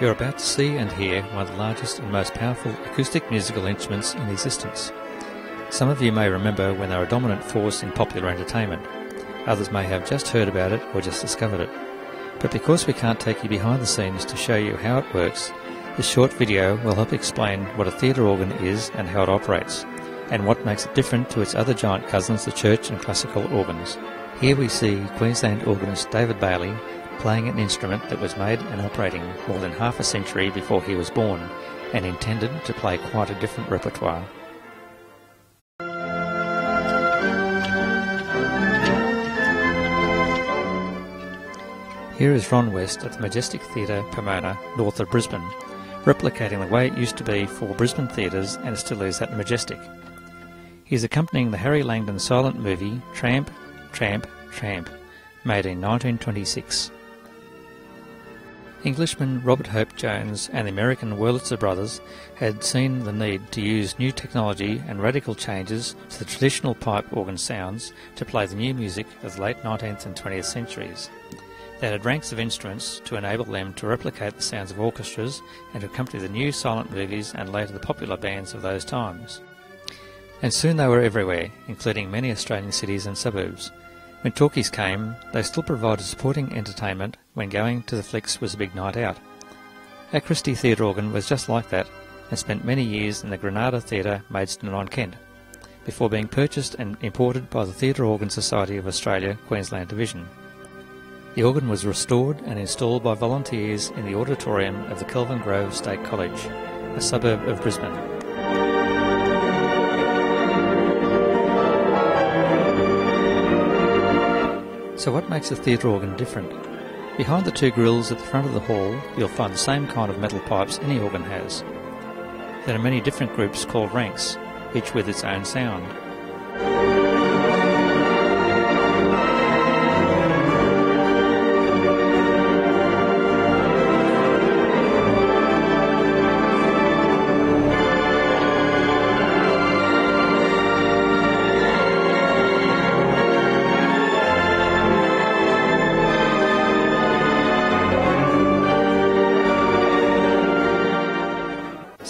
You're about to see and hear one of the largest and most powerful acoustic musical instruments in existence. Some of you may remember when they were a dominant force in popular entertainment. Others may have just heard about it or just discovered it. But because we can't take you behind the scenes to show you how it works, this short video will help explain what a theatre organ is and how it operates, and what makes it different to its other giant cousins, the church and classical organs. Here we see Queensland organist David Bailey playing an instrument that was made and operating more than half a century before he was born, and intended to play quite a different repertoire. Here is Ron West at the majestic Theatre Pomona, north of Brisbane, replicating the way it used to be for Brisbane theatres and still is at the Majestic. He is accompanying the Harry Langdon silent movie Tramp, Tramp, Tramp, made in 1926. Englishman Robert Hope Jones and the American Wurlitzer brothers had seen the need to use new technology and radical changes to the traditional pipe organ sounds to play the new music of the late 19th and 20th centuries. They had ranks of instruments to enable them to replicate the sounds of orchestras and to accompany the new silent movies and later the popular bands of those times. And soon they were everywhere, including many Australian cities and suburbs. When talkies came, they still provided supporting entertainment when going to the flicks was a big night out. Our Christie Theatre organ was just like that, and spent many years in the Granada Theatre, Maidstone-on-Kent, before being purchased and imported by the Theatre Organ Society of Australia, Queensland Division. The organ was restored and installed by volunteers in the auditorium of the Kelvin Grove State College, a suburb of Brisbane. So what makes a theatre organ different? Behind the two grills at the front of the hall, you'll find the same kind of metal pipes any organ has. There are many different groups called ranks, each with its own sound.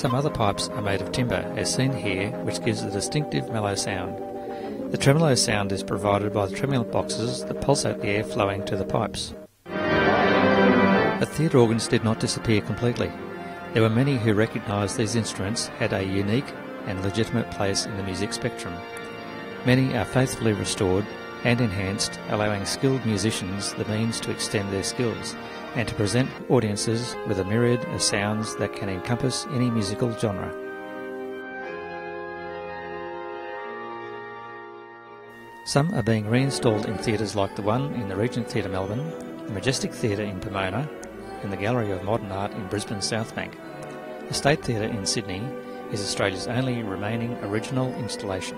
Some other pipes are made of timber, as seen here, which gives a distinctive mellow sound. The tremolo sound is provided by the tremulant boxes that pulsate the air flowing to the pipes. But theatre organs did not disappear completely. There were many who recognised these instruments had a unique and legitimate place in the music spectrum. Many are faithfully restored and enhanced, allowing skilled musicians the means to extend their skills and to present audiences with a myriad of sounds that can encompass any musical genre. Some are being reinstalled in theatres like the one in the Regent Theatre Melbourne, the Majestic Theatre in Pomona, and the Gallery of Modern Art in Brisbane's South Bank. The State Theatre in Sydney is Australia's only remaining original installation.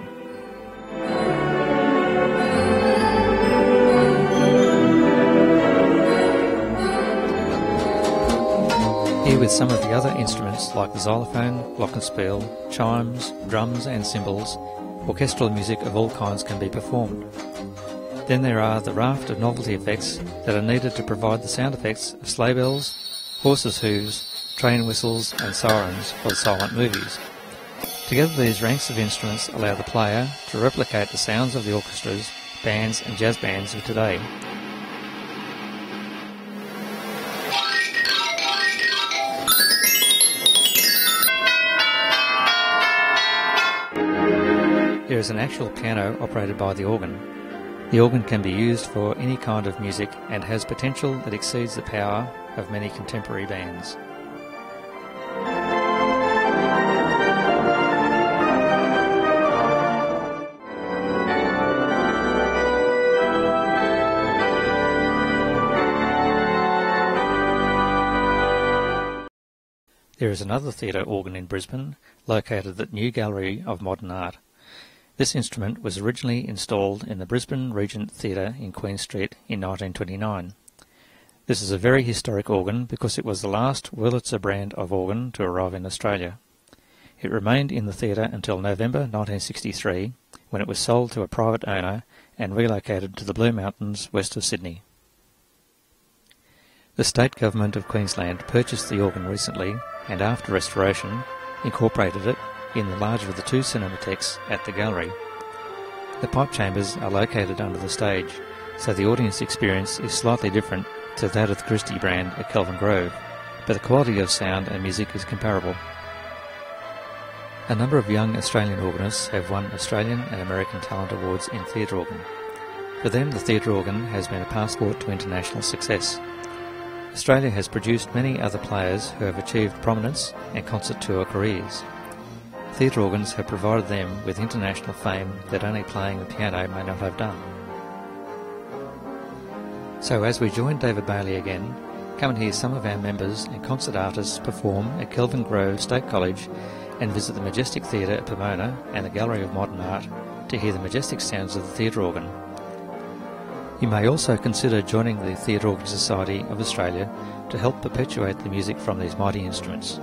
Here with some of the other instruments like the xylophone, glockenspiel, chimes, drums and cymbals, orchestral music of all kinds can be performed. Then there are the raft of novelty effects that are needed to provide the sound effects of sleigh bells, horses' hooves, train whistles and sirens for the silent movies. Together these ranks of instruments allow the player to replicate the sounds of the orchestras, bands and jazz bands of today. There is an actual piano operated by the organ. The organ can be used for any kind of music and has potential that exceeds the power of many contemporary bands. There is another theatre organ in Brisbane, located at the New Gallery of Modern Art. This instrument was originally installed in the Brisbane Regent Theatre in Queen Street in 1929. This is a very historic organ because it was the last Wurlitzer brand of organ to arrive in Australia. It remained in the theatre until November 1963, when it was sold to a private owner and relocated to the Blue Mountains west of Sydney. The state government of Queensland purchased the organ recently and after restoration incorporated it in the larger of the two cinematheques at the gallery. The pipe chambers are located under the stage, so the audience experience is slightly different to that of the Christie brand at Kelvin Grove, but the quality of sound and music is comparable. A number of young Australian organists have won Australian and American Talent Awards in theatre organ. For them, the theatre organ has been a passport to international success. Australia has produced many other players who have achieved prominence and concert tour careers. Theatre organs have provided them with international fame that only playing the piano may not have done. So as we join David Bailey again, come and hear some of our members and concert artists perform at Kelvin Grove State College and visit the Majestic Theatre at Pomona and the Gallery of Modern Art to hear the majestic sounds of the theatre organ. You may also consider joining the Theatre Organ Society of Australia to help perpetuate the music from these mighty instruments.